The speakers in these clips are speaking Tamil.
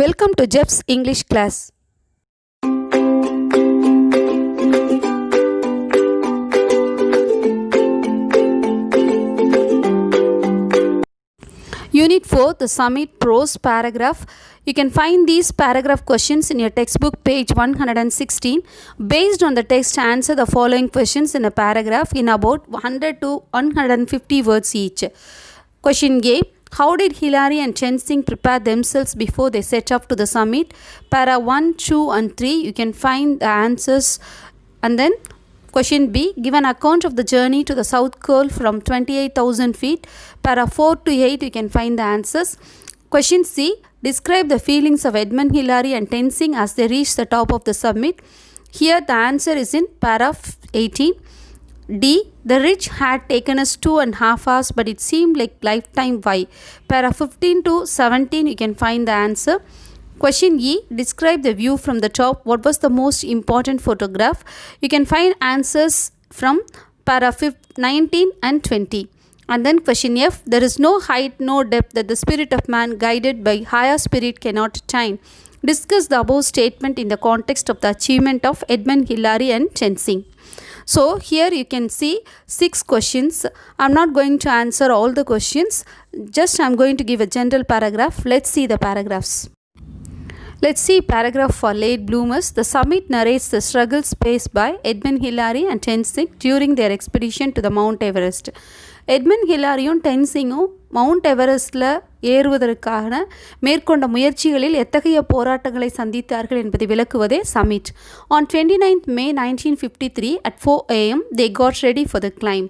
Welcome to Jeff's English class. Unit 4, the Summit Prose paragraph. You can find these paragraph questions in your textbook, page 116. Based on the text, answer the following questions in a paragraph in about 100 to 150 words each. Question A. How did Hillary and Chen Xing prepare themselves before they set off to the summit? Para 1, 2 and 3, you can find the answers. And then question B, give an account of the journey to the South Curl from 28,000 feet. Para 4 to 8, you can find the answers. Question C, describe the feelings of Edmund Hillary and Chen Xing as they reach the top of the summit. Here the answer is in para 18. D, the ridge had taken us 2.5 hours, but it seemed like lifetime. Why? Para 15 to 17, you can find the answer. Question E, describe the view from the top. What was the most important photograph? You can find answers from para 19 and 20. And then question F, there is no height, no depth that the spirit of man guided by higher spirit cannot attain. Discuss the above statement in the context of the achievement of Edmund Hillary and Chen Xing. So here you can see 6 questions. I'm not going to answer all the questions. Just I'm going to give a general paragraph. Let's see the paragraphs. Let's see paragraph for late bloomers. The summit narrates the struggles faced by Edmund Hillary and Chen Xing during their expedition to the Mount Everest. Edmund ஹில்லாரியும் டென்சிங்கும் மவுண்ட் எவரெஸ்டில் ஏறுவதற்கான மேற்கொண்ட முயற்சிகளில் எத்தகைய போராட்டங்களை சந்தித்தார்கள் என்பதை விளக்குவதே summit. On 29th May 1953 at 4 AM they got ready for the climb.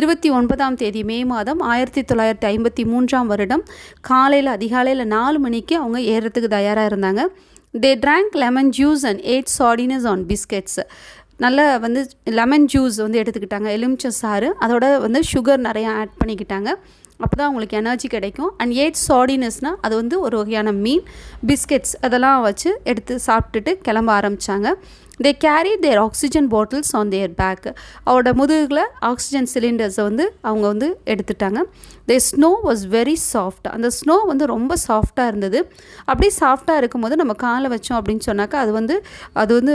29ஆம் தேதி மே மாதம் 1953ஆம் வருடம் அதிகாலையில் 4 மணிக்கு அவங்க ஏறுறதுக்கு தயாராக இருந்தாங்க. They drank lemon juice and ate sardines on biscuits. நல்ல லெமன் ஜூஸ் எடுத்துக்கிட்டாங்க, எலுமிச்சை சாறு, அதோட சுகர் நிறையா ஆட் பண்ணிக்கிட்டாங்க. அப்போ தான் அவங்களுக்கு எனர்ஜி கிடைக்கும். அண்ட் ஏட் சார்டினஸ்னால் அது ஒரு வகையான மீன், பிஸ்கெட்ஸ் அதெல்லாம் வச்சு எடுத்து சாப்பிட்டுட்டு கிளம்ப ஆரம்பித்தாங்க. They carry their oxygen bottles on their back. அவரோட முதுகில் ஆக்சிஜன் சிலிண்டர்ஸை அவங்க எடுத்துட்டாங்க. The snow was very soft. அந்த ஸ்னோ ரொம்ப சாஃப்டாக இருந்தது. அப்படி சாஃப்டாக இருக்கும்போது நம்ம காலை வச்சோம் அப்படின்னு சொன்னாக்கா அது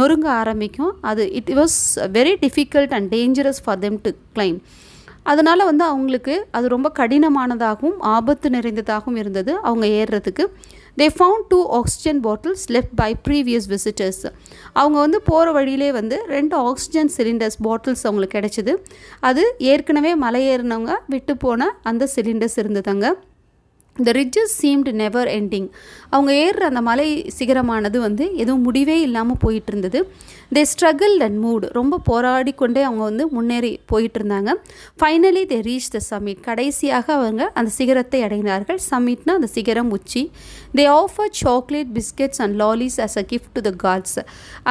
நொறுங்க ஆரம்பிக்கும். It was very difficult and dangerous for them to claim. அதனால் அவங்களுக்கு அது ரொம்ப கடினமானதாகவும் ஆபத்து நிறைந்ததாகவும் இருந்தது அவங்க ஏறுறதுக்கு. They found 2 oxygen bottles left by previous visitors. அவங்க போகிற வழியிலே 2 ஆக்சிஜன் சிலிண்டர்ஸ் பாட்டில்ஸ் அவங்களுக்கு கிடைச்சிது. அது ஏற்கனவே மலை ஏறினவங்க விட்டு போன அந்த சிலிண்டர்ஸ் இருந்ததுங்க. The ridges seemed never ending. அவங்க ஏறுற அந்த மலை சிகரமானது எதுவும் முடிவே இல்லாமல் போயிட்டு இருந்தது. They struggled and moved. ரொம்ப போராடி கொண்டே அவங்க முன்னேறி போயிட்டு இருந்தாங்க. Finally they reached the summit. கடைசியாக அவங்க அந்த சிகரத்தை அடைந்தார்கள். சம்மிட்னா அந்த சிகரம், உச்சி. They offered chocolate, biscuits and lollies as a gift to the gods.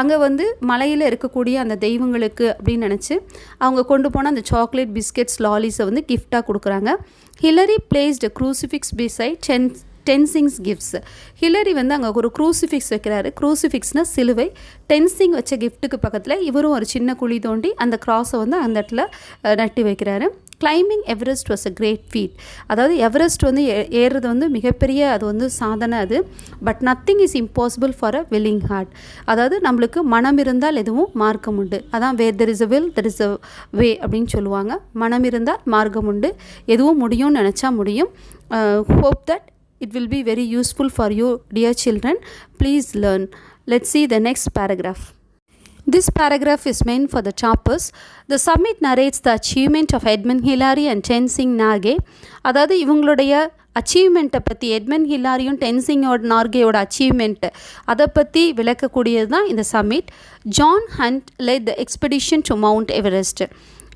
அங்கே மலையில் இருக்கக்கூடிய அந்த தெய்வங்களுக்கு அப்படின்னு நினச்சி அவங்க கொண்டு போன அந்த சாக்லேட், பிஸ்கெட்ஸ், லாலிஸை கிஃப்டாக கொடுக்குறாங்க. Hillary placed a crucifix beside Chen Xing's gifts. Hillary அங்கே ஒரு க்ரூசிஃபிக்ஸ் வைக்கிறாரு. க்ரூசிஃபிக்ஸ்னால் சிலுவை. Chen Xing வச்ச கிஃப்ட்டுக்கு பக்கத்தில் இவரும் ஒரு சின்ன குழி தோண்டி அந்த க்ராஸை அந்த இடத்துல நட்டி வைக்கிறாரு. Climbing Everest was a great feat. அதாவது எவரெஸ்ட் ஏறுறது மிகப்பெரிய அது சாதனை அது. But nothing is impossible for a willing heart. அதாவது நம்மளுக்கு மனம் இருந்தால் எதுவும் மார்க்கம் உண்டு. அதான் where there is a will there is a way அப்படின்னு சொல்லுவாங்க. மனம் இருந்தால் மார்க்கம் உண்டு. எதுவும் முடியும்னு நினச்சா முடியும். Hope that it will be very useful for you, dear children. Please learn. Let's see the next paragraph. This paragraph is meant for the choppers. The summit narrates the achievement of Edmund Hillary and Chen Xing Narge. அதாவது இவங்களுடைய அச்சீவ்மெண்ட்டை பற்றி, எட்மண்ட் ஹில்லாரியும் டென்சிங்கோட நார்கேயோட அச்சீவ்மெண்ட் அதை பற்றி விளக்கக்கூடியது தான் இந்த summit. John Hunt led the expedition to Mount Everest.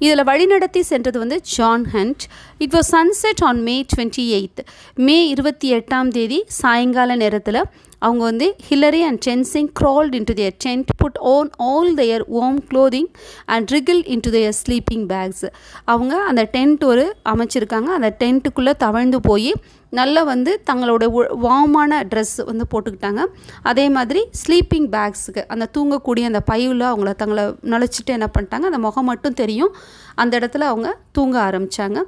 இதில் வழிநடத்தி சென்றது John Hunt. It was sunset on May 28. மே 28ஆம் தேதி சாயங்கால நேரத்தில் அவங்க Hillary and Chen Xing crawled into their tent, put on all their warm clothing and wriggled into their sleeping bags. அவங்க அந்த டென்ட் அமைச்சிருக்காங்க. அந்த டென்ட்டுக்குள்ளே தவழ்ந்து போய் நல்லா தங்களோட வார்மான ட்ரெஸ் போட்டுக்கிட்டாங்க. அதே மாதிரி ஸ்லீப்பிங் பேக்ஸுக்கு அந்த தூங்கக்கூடிய அந்த பையில் தங்களை நுழைச்சிட்டு என்ன பண்ணிட்டாங்க, அந்த முகம் மட்டும் தெரியும், அந்த இடத்துல அவங்க தூங்க ஆரம்பித்தாங்க.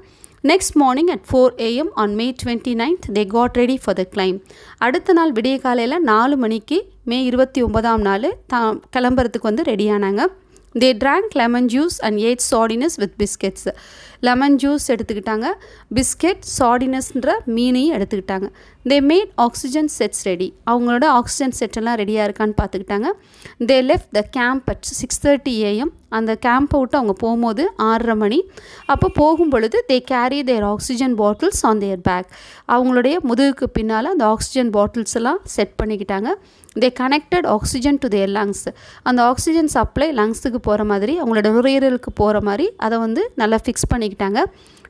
Next morning at 4 a.m. on May 29th, they got ready for the climb. அடுத்த நாள் விடிய காலையில் 4 மணிக்கு மே 29ஆம் நாள் கிளம்புறதுக்கு வந்து ரெடியானாங்க. They drank lemon juice and ate sardines with biscuits. Lemon juice எடுத்துக்கிட்டாங்க, பிஸ்கெட் சார்டினஸ்ன்ற மீனையும் எடுத்துக்கிட்டாங்க. They made oxygen sets ready. அவங்களோட ஆக்சிஜன் செட்டெல்லாம் ரெடியாக இருக்கான்னு பார்த்துக்கிட்டாங்க. They left the camp at 6:30 a.m. அந்த கேம்பை விட்டு அவங்க போகும்போது 6:30 மணி. அப்போ போகும் பொழுது they carry their oxygen bottles on their back. அவங்களுடைய முதுகுக்கு பின்னால் அந்த ஆக்சிஜன் பாட்டில்ஸ் எல்லாம் செட் பண்ணிக்கிட்டாங்க. They connected oxygen to their lungs. அந்த ஆக்சிஜன் சப்ளை லங்ஸுக்கு போகிற மாதிரி, அவங்களோட நுரையீரலுக்கு போகிற மாதிரி அதை வந்து நல்லா ஃபிக்ஸ் பண்ணிக்கிட்டாங்க.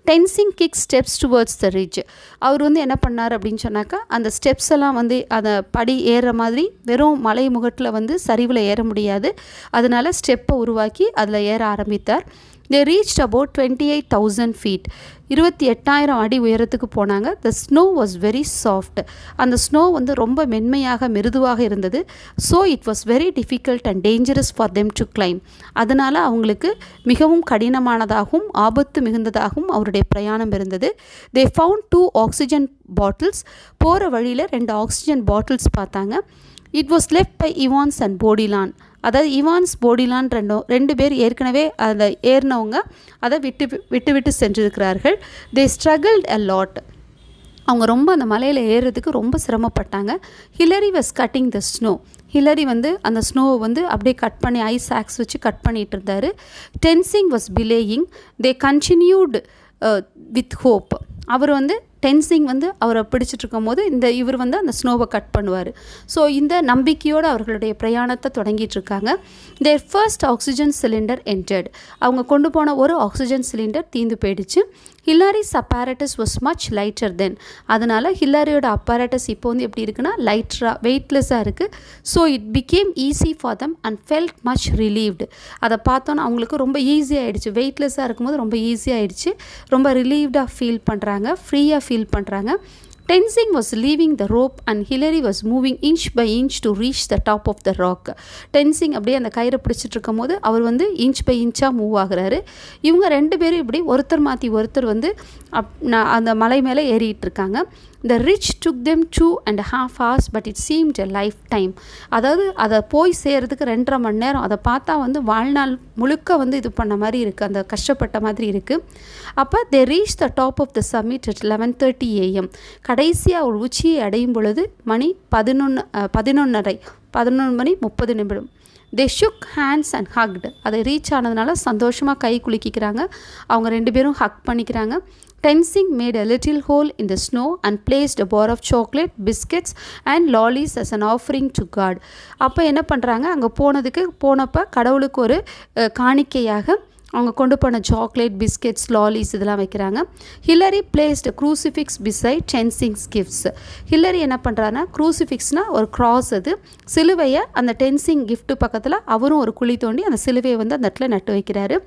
Tenzing kick steps towards the ridge. அவர் வந்து என்ன பண்ணார் அப்படின்னு சொன்னாக்கா, அந்த ஸ்டெப்ஸ் எல்லாம் வந்து அதை படி ஏறுற மாதிரி வெறும் மலை முகட்டில் வந்து சரிவில் ஏற முடியாது, அதனால் ஸ்டெப்பை உருவாக்கி அதில் ஏற ஆரம்பித்தார். They reached about 28,000 feet. 28,000 அடி உயரத்துக்கு போனாங்க. The snow was very soft. அந்த ஸ்னோ வந்து ரொம்ப மென்மையாக மிருதுவாக இருந்தது. So it was very difficult and dangerous for them to climb. அதனால் அவங்களுக்கு மிகவும் கடினமானதாகவும் ஆபத்து மிகுந்ததாகவும் அவருடைய பிரயாணம் இருந்தது. They found 2 oxygen bottles. போகிற வழியில் 2 ஆக்சிஜன் பாட்டில்ஸ் பார்த்தாங்க. It was left by Evans and Baudouin. அதாவது இவான்ஸ் போடிலான் ரெண்டு பேர் ஏற்கனவே அதை ஏறினவங்க அதை விட்டு சென்றிருக்கிறார்கள். They struggled a lot. அவங்க ரொம்ப அந்த மலையில் ஏறுறதுக்கு ரொம்ப சிரமப்பட்டாங்க. Hillary was cutting the snow. Hillary வந்து அந்த ஸ்னோவை வந்து அப்படியே கட் பண்ணி ஐஸ் ஆக்ஸ் வச்சு கட் பண்ணிகிட்டு இருந்தார். Tenzing was belaying. They continued with hope. அவர் வந்து டென்சிங் வந்து அவரை பிடிச்சிட்ருக்கும் போது இவர் வந்து அந்த ஸ்னோவை கட் பண்ணுவார். ஸோ இந்த நம்பிக்கையோடு அவர்களுடைய பிரயாணத்தை தொடங்கிட்டுருக்காங்க. Their first oxygen cylinder entered. அவங்க கொண்டு போன ஒரு ஆக்சிஜன் சிலிண்டர் தீந்து போயிடுச்சு. ஹில்லாரிஸ் அப்பாரட்டஸ் வாஸ் மச் லைட்டர் தென். அதனால் ஹில்லாரியோட அப்பாரட்டஸ் இப்போ வந்து எப்படி இருக்குன்னா லைட்டராக வெயிட்லெஸ்ஸாக இருக்குது. So it became easy for them and felt much relieved. அதை பார்த்தோன்னா அவங்களுக்கு ரொம்ப ஈஸியாகிடுச்சு. வெயிட்லெஸ்ஸாக இருக்கும்போது ரொம்ப ஈஸியாகிடுச்சு. ரொம்ப ரிலீவ்டாக ஃபீல் பண்ணுறாங்க, ஃப்ரீயாக ஃபீல் பண்ணுறாங்க. Tenzing was leaving the rope and Hillary was moving inch by inch to reach the top of the rock. Tenzing அப்படியே அந்த கயிறை பிடிச்சிட்டு இருக்கும் போது அவர் வந்து இன்ச் பை இன்ச்சாக மூவ் ஆகுறாரு. இவங்க 2 பேரும் இப்படி ஒருத்தர் மாற்றி ஒருத்தர் வந்து அந்த மலை மேலே ஏறிட்டு இருக்காங்க. The ridge took them 2.5 hours but it seemed a lifetime. அதாவது அதை போய் சேர்றதுக்கு 2.5 மணி நேரம். அதை பார்த்தா வந்து வாழ்நாள் முழுக்க வந்து இது பண்ண மாதிரி இருக்குது, அந்த கஷ்டப்பட்ட மாதிரி இருக்குது. அப்போ they reached the top of the summit at 11:30 a.m. கடைசியாக ஒரு உச்சியை அடையும் பொழுது மணி 11 மணி 30 நிமிடம். தே ஷுக் ஹேண்ட்ஸ் அண்ட் ஹக்டு. அதை ரீச் ஆனதுனால சந்தோஷமாக கை குலுக்கிக்கிறாங்க. அவங்க 2 பேரும் ஹக் பண்ணிக்கிறாங்க. Tenzing made a little hole in the snow and placed a bar of chocolate, biscuits and lollies as an offering to God. அப்போ என்ன பண்ணுறாங்க, அங்கே போனப்போ கடவுளுக்கு ஒரு காணிக்கையாக அவங்க கொண்டு போன சாக்லேட், பிஸ்கெட்ஸ், லாலிஸ் இதெல்லாம் வைக்கிறாங்க. Hillary placed crucifix beside Tenzing's gifts. Hillary என்ன பண்ணுறாருன்னா, க்ரூசிஃபிக்ஸ்னால் ஒரு கிராஸ், அது சிலுவையை அந்த டென்சிங் கிஃப்ட் பக்கத்தில் அவரும் ஒரு குழி தோண்டி அந்த சிலுவையை வந்து அந்த இடத்துல நட்டு வைக்கிறாரு.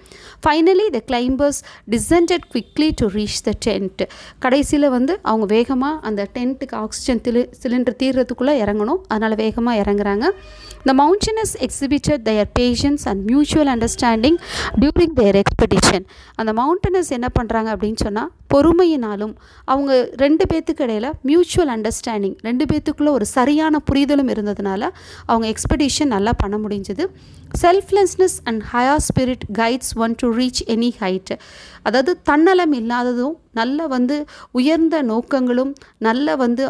Finally the climbers descended quickly to reach the tent. கடைசியில் வந்து அவங்க வேகமாக அந்த டென்ட்டுக்கு ஆக்சிஜன் சிலிண்டர் தீர்றதுக்குள்ளே இறங்கணும், அதனால் வேகமாக இறங்குறாங்க. The mountaineers exhibited their patience and mutual understanding during their expedition. அந்த மவுண்டனர்ஸ் என்ன பண்ணுறாங்க அப்படின்னு சொன்னால், பொறுமையினாலும் அவங்க 2 பேத்துக்கு இடையில் மியூச்சுவல் அண்டர்ஸ்டாண்டிங், 2 பேத்துக்குள்ளே ஒரு சரியான புரிதலும் இருந்ததுனால அவங்க எக்ஸ்பெடிஷன் நல்லா பண்ண முடிஞ்சது. Selflessness and higher spirit guides one to reach any height. அதாவது தன்னலம் இல்லாததும் நல்ல வந்து உயர்ந்த நோக்கங்களும் நல்ல வந்து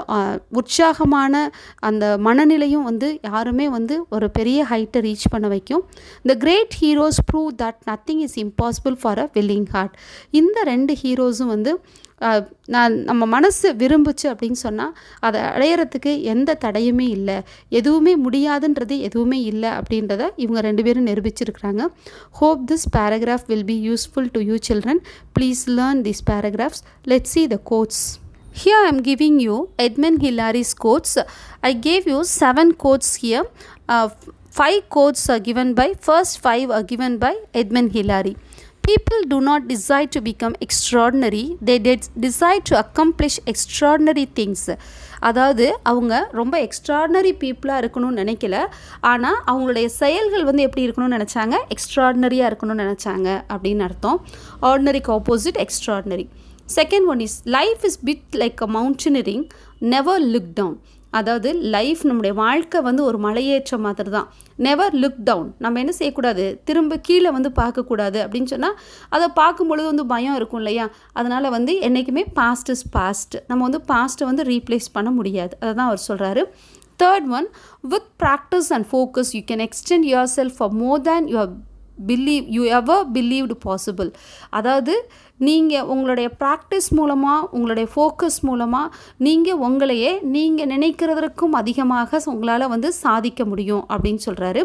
உற்சாகமான அந்த மனநிலையும் வந்து யாருமே வந்து ஒரு பெரிய ஹைட்டை ரீச் பண்ண வைக்கும். The great heroes prove that nothing is impossible for a willing heart. இந்த 2 ஹீரோஸும் வந்து நம்ம மனசு விரும்புச்சு அப்படின்னு சொன்னால் அதை அடையிறதுக்கு எந்த தடையுமே இல்லை, எதுவுமே முடியாதுன்றது எதுவுமே இல்லை அப்படின்றத இவங்க 2 பேரும் நிரூபிச்சிருக்கிறாங்க. Hope this paragraph will be useful to you children. Please learn these paragraphs. Let's see the quotes. Here I am giving you Edmund Hillary's quotes. I gave you 7 quotes here. 5 quotes are given by, first 5 are given by Edmund Hillary. People do not desire to become extraordinary, they desire to accomplish extraordinary things. அதாவது அவங்க ரொம்ப எக்ஸ்ட்ராடினரி பீப்புளாக இருக்கணும்னு நினைக்கல, ஆனால் அவங்களுடைய செயல்கள் வந்து எப்படி இருக்கணும்னு நினச்சாங்க, எக்ஸ்ட்ராடினரியாக இருக்கணும்னு நினச்சாங்க அப்படின்னு அர்த்தம். ஆர்டினரிக்கு opposite extraordinary. Second one is life is bit like a mountaineering, never look down. அதாவது லைஃப் நம்முடைய வாழ்க்கை வந்து ஒரு மலையேற்ற மாதிரி தான். Never look down. நம்ம என்ன செய்யக்கூடாது, திரும்ப கீழே வந்து பார்க்கக்கூடாது அப்படின்னு சொன்னால் அதை பார்க்கும்பொழுது வந்து பயம் இருக்கும் இல்லையா. அதனால் வந்து என்றைக்குமே பாஸ்ட் இஸ் பாஸ்ட். நம்ம வந்து பாஸ்ட்டை வந்து ரீப்ளேஸ் பண்ண முடியாது. அதை தான் அவர் சொல்கிறாரு. Third one, with practice and focus you can extend yourself for more than you ever believed possible. அதாவது நீங்கள் உங்களுடைய ப்ராக்டிஸ் மூலமாக, உங்களுடைய ஃபோக்கஸ் மூலமாக நீங்கள் உங்களையே நீங்கள் நினைக்கிறதற்கும் அதிகமாக உங்களால் வந்து சாதிக்க முடியும் அப்படின்னு சொல்கிறாரு.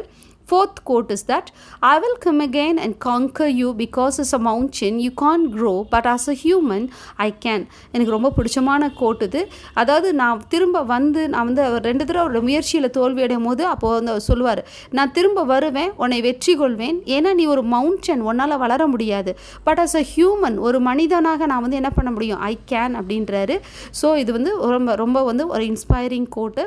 Fourth quote is that, I will come again and conquer you because as a mountain you can't grow but as a human I can. எனக்கு ரொம்ப பிடிச்சமான கோட் இது. அதாவது நான் திரும்ப வந்து நான் வந்து 2 தடவை ஒரு முயற்சியில் தோல்வி அடையும் போது அப்போது வந்து அவர் சொல்லுவார், நான் திரும்ப வருவேன், உன்னை வெற்றி கொள்வேன், ஏன்னா நீ ஒரு மவுண்டன், உன்னால் வளர முடியாது, பட் as a human ஒரு மனிதனாக நான் வந்து என்ன பண்ண முடியும், I can அப்படின்றாரு. ஸோ இது வந்து ரொம்ப வந்து ஒரு inspiring quote.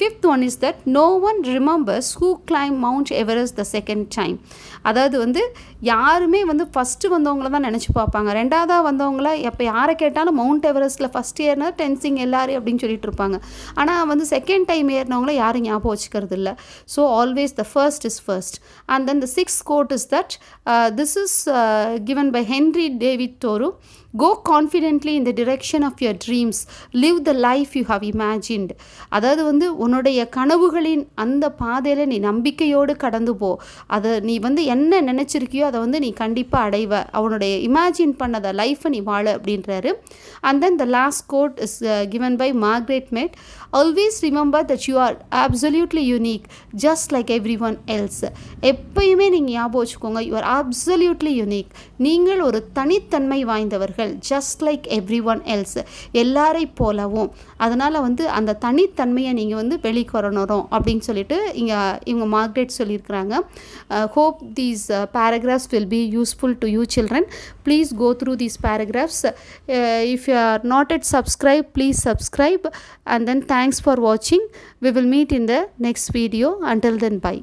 Fifth one is that no one remembers who climbed Mount Everest the second time. அதாவது வந்து யாருமே வந்து ஃபஸ்ட்டு வந்தவங்கள தான் நினச்சி பார்ப்பாங்க. ரெண்டாவதாக வந்தவங்கள எப்போ யாரை கேட்டாலும் மவுண்ட் எவரெஸ்ட்டில் ஃபஸ்ட் ஏறினா டென்சிங் எல்லாரும் அப்படின்னு சொல்லிட்டு இருப்பாங்க. ஆனால் வந்து செகண்ட் டைம் ஏறினவங்கள யாரும் ஞாபகம் வச்சுக்கிறது இல்லை. So always the first is first. And then the sixth quote is that, this is given by Henry David Thoreau. Go confidently in the direction of your dreams. Live the life you have imagined. அதாவது வந்து உன்னுடைய கனவுகளின் அந்த பாதையில் நீ நம்பிக்கையோடு கடந்து போ. அதை நீ வந்து என்ன நினச்சிருக்கியோ அதை வந்து நீ கண்டிப்பாக அடைவ. அவனுடைய இமேஜின் பண்ணதை லைஃப்பை நீ வாழ அப்படின்றாரு. And then the last quote is given by Margaret Mead. Always remember that you are absolutely unique, just like everyone else. எப்பயுமே நீங்கள் ஞாபகம் வச்சுக்கோங்க, you are absolutely unique. நீங்கள் ஒரு தனித்தன்மை வாய்ந்தவர்கள், just like everyone else, எல்லாரை போலவும். அதனால் வந்து அந்த தனித்தன்மையை நீங்கள் வந்து வெளிக்கொணரும் அப்படின்னு சொல்லிட்டு இவங்க மார்க்ரெட் சொல்லியிருக்கிறாங்க. Hope these paragraphs will be useful to you children. Please go through these paragraphs. If you are not yet subscribed, please subscribe, and then thanks for watching. We will meet in the next video. Until then, bye.